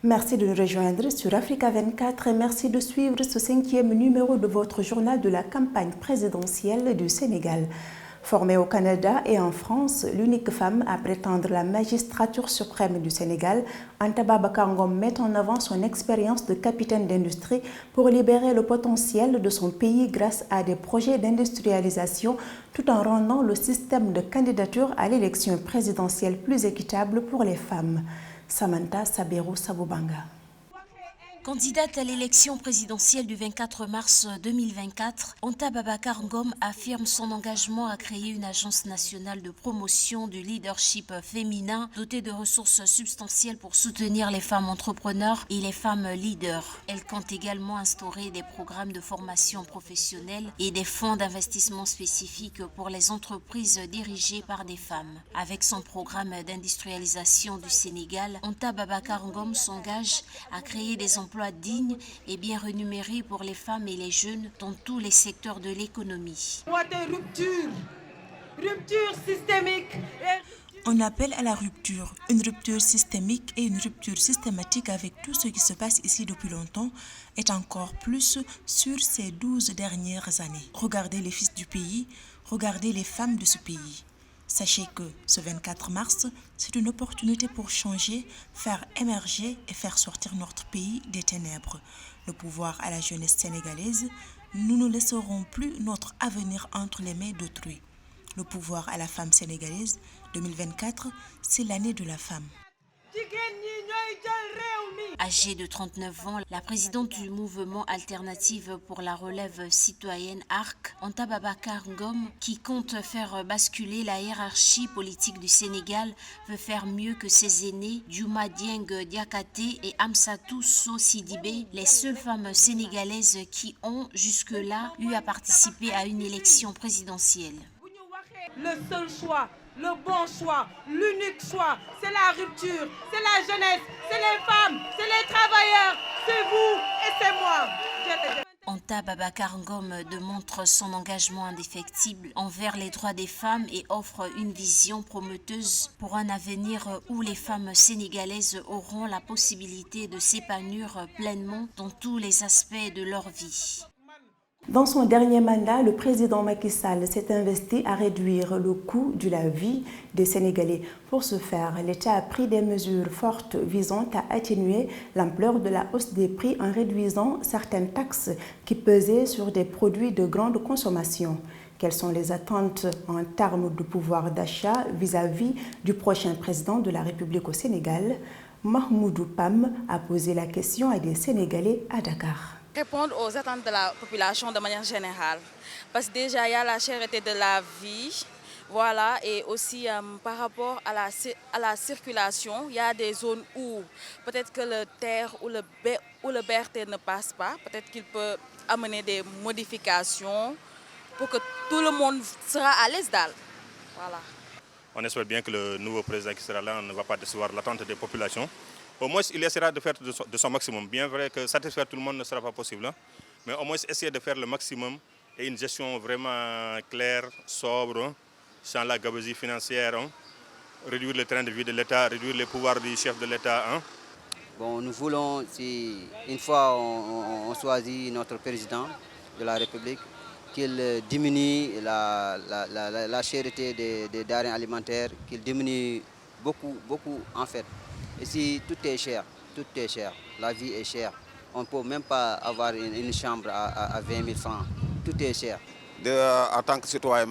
Merci de nous rejoindre sur Africa 24 et merci de suivre ce 5e numéro de votre journal de la campagne présidentielle du Sénégal. Formée au Canada et en France, l'unique femme à prétendre la magistrature suprême du Sénégal, Anta Babacar Ngom met en avant son expérience de capitaine d'industrie pour libérer le potentiel de son pays grâce à des projets d'industrialisation tout en rendant le système de candidature à l'élection présidentielle plus équitable pour les femmes. Samantha Sabero Sabobanga. Candidate à l'élection présidentielle du 24 mars 2024, Anta Babacar Ngom affirme son engagement à créer une agence nationale de promotion du leadership féminin dotée de ressources substantielles pour soutenir les femmes entrepreneurs et les femmes leaders. Elle compte également instaurer des programmes de formation professionnelle et des fonds d'investissement spécifiques pour les entreprises dirigées par des femmes. Avec son programme d'industrialisation du Sénégal, Anta Babacar Ngom s'engage à créer des emplois dignes et bien rémunérés pour les femmes et les jeunes dans tous les secteurs de l'économie. Rupture systémique. On appelle à la rupture, une rupture systémique et une rupture systématique avec tout ce qui se passe ici depuis longtemps et encore plus sur ces 12 dernières années. Regardez les fils du pays, regardez les femmes de ce pays. Sachez que ce 24 mars, c'est une opportunité pour changer, faire émerger et faire sortir notre pays des ténèbres. Le pouvoir à la jeunesse sénégalaise, nous ne laisserons plus notre avenir entre les mains d'autrui. Le pouvoir à la femme sénégalaise, 2024, c'est l'année de la femme. Âgée de 39 ans, la présidente du mouvement Alternative pour la relève citoyenne ARC, Anta Babacar Ngom, qui compte faire basculer la hiérarchie politique du Sénégal, veut faire mieux que ses aînés, Diouma Dieng Diakhaté et Amsatou Sow Sidibé, les seules femmes sénégalaises qui ont jusque-là eu à participer à une élection présidentielle. Le seul choix, le bon choix, l'unique choix, c'est la rupture, c'est la jeunesse, c'est les femmes, c'est les travailleurs, c'est vous et c'est moi. Anta Babacar Ngom démontre son engagement indéfectible envers les droits des femmes et offre une vision prometteuse pour un avenir où les femmes sénégalaises auront la possibilité de s'épanouir pleinement dans tous les aspects de leur vie. Dans son dernier mandat, le président Macky Sall s'est investi à réduire le coût de la vie des Sénégalais. Pour ce faire, l'État a pris des mesures fortes visant à atténuer l'ampleur de la hausse des prix en réduisant certaines taxes qui pesaient sur des produits de grande consommation. Quelles sont les attentes en termes de pouvoir d'achat vis-à-vis du prochain président de la République au Sénégal? Mahmoudou Pam a posé la question à des Sénégalais à Dakar. Répondre aux attentes de la population de manière générale. Parce que déjà, il y a la cherté de la vie, voilà, et aussi par rapport à la circulation, il y a des zones où peut-être que le terre ou le BRT ne passe pas, peut-être qu'il peut amener des modifications pour que tout le monde sera à l'aise dalle. Voilà. On espère bien que le nouveau président qui sera là ne va pas décevoir l'attente des populations. Au moins, il essaiera de faire de son maximum. Bien vrai que satisfaire tout le monde ne sera pas possible, hein, mais au moins essayer de faire le maximum et une gestion vraiment claire, sobre, sans la gabegie financière, hein, réduire le train de vie de l'État, réduire les pouvoirs du chef de l'État. Hein. Bon, nous voulons, si une fois on choisit notre président de la République, qu'il diminue la cherté des denrées alimentaires, qu'il diminue beaucoup en fait. Ici, tout est cher, la vie est chère. On ne peut même pas avoir une chambre à 20 000 francs, tout est cher. En tant que citoyen,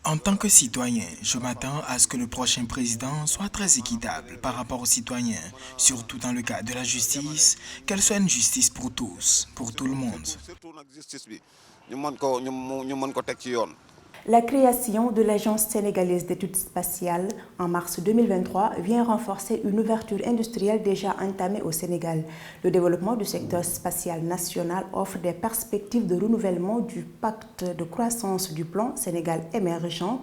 En tant que citoyen, je m'attends à ce que le prochain président soit très équitable par rapport aux citoyens, surtout dans le cas de la justice, qu'elle soit une justice pour tous, pour tout le monde. La création de l'Agence sénégalaise d'études spatiales en mars 2023 vient renforcer une ouverture industrielle déjà entamée au Sénégal. Le développement du secteur spatial national offre des perspectives de renouvellement du pacte de croissance du plan Sénégal émergent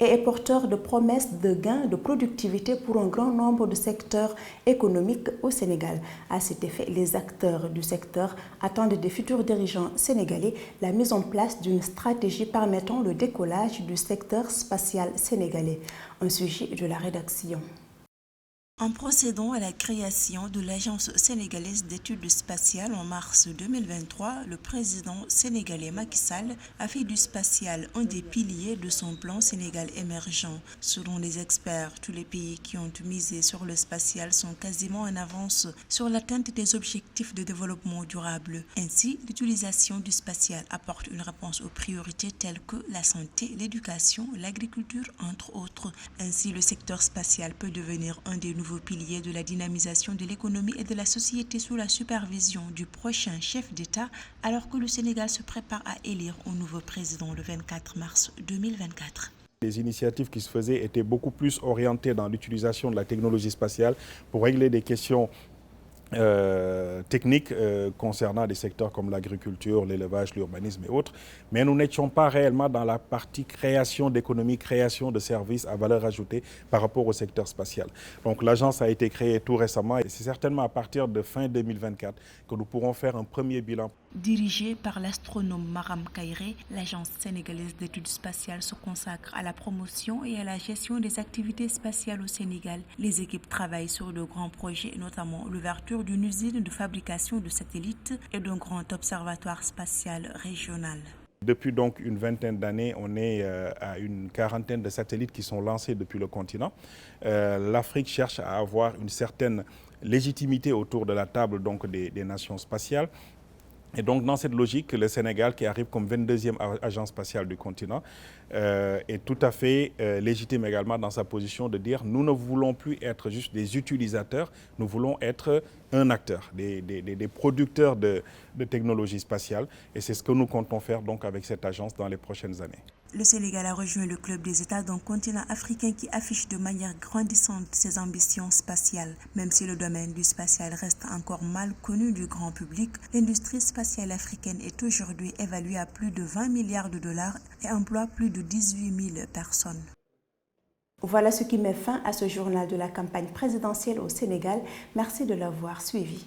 et est porteur de promesses de gains de productivité pour un grand nombre de secteurs économiques au Sénégal. À cet effet, les acteurs du secteur attendent des futurs dirigeants sénégalais la mise en place d'une stratégie permettant le décollage du secteur spatial sénégalais. Un sujet de la rédaction. En procédant à la création de l'Agence sénégalaise d'études spatiales en mars 2023, le président sénégalais Macky Sall a fait du spatial un des piliers de son plan Sénégal émergent. Selon les experts, tous les pays qui ont misé sur le spatial sont quasiment en avance sur l'atteinte des objectifs de développement durable. Ainsi, l'utilisation du spatial apporte une réponse aux priorités telles que la santé, l'éducation, l'agriculture, entre autres. Ainsi, le secteur spatial peut devenir un des nouveaux piliers de la dynamisation de l'économie et de la société sous la supervision du prochain chef d'État, alors que le Sénégal se prépare à élire un nouveau président le 24 mars 2024. Les initiatives qui se faisaient étaient beaucoup plus orientées dans l'utilisation de la technologie spatiale pour régler des questions techniques concernant des secteurs comme l'agriculture, l'élevage, l'urbanisme et autres. Mais nous n'étions pas réellement dans la partie création d'économie, création de services à valeur ajoutée par rapport au secteur spatial. Donc l'agence a été créée tout récemment et c'est certainement à partir de fin 2024 que nous pourrons faire un premier bilan. Dirigée par l'astronome Maram Kairé, l'Agence sénégalaise d'études spatiales se consacre à la promotion et à la gestion des activités spatiales au Sénégal. Les équipes travaillent sur de grands projets, notamment l'ouverture d'une usine de fabrication de satellites et d'un grand observatoire spatial régional. Depuis donc une vingtaine d'années, on est à une quarantaine de satellites qui sont lancés depuis le continent. L'Afrique cherche à avoir une certaine légitimité autour de la table donc des nations spatiales. Et donc, dans cette logique, le Sénégal, qui arrive comme 22e agence spatiale du continent, est tout à fait légitime également dans sa position de dire nous ne voulons plus être juste des utilisateurs, nous voulons être un acteur, des producteurs de technologies spatiales. Et c'est ce que nous comptons faire donc avec cette agence dans les prochaines années. Le Sénégal a rejoint le club des États d'un continent africain qui affiche de manière grandissante ses ambitions spatiales. Même si le domaine du spatial reste encore mal connu du grand public, l'industrie spatiale africaine est aujourd'hui évaluée à plus de 20 milliards de dollars et emploie plus de 18 000 personnes. Voilà ce qui met fin à ce journal de la campagne présidentielle au Sénégal. Merci de l'avoir suivi.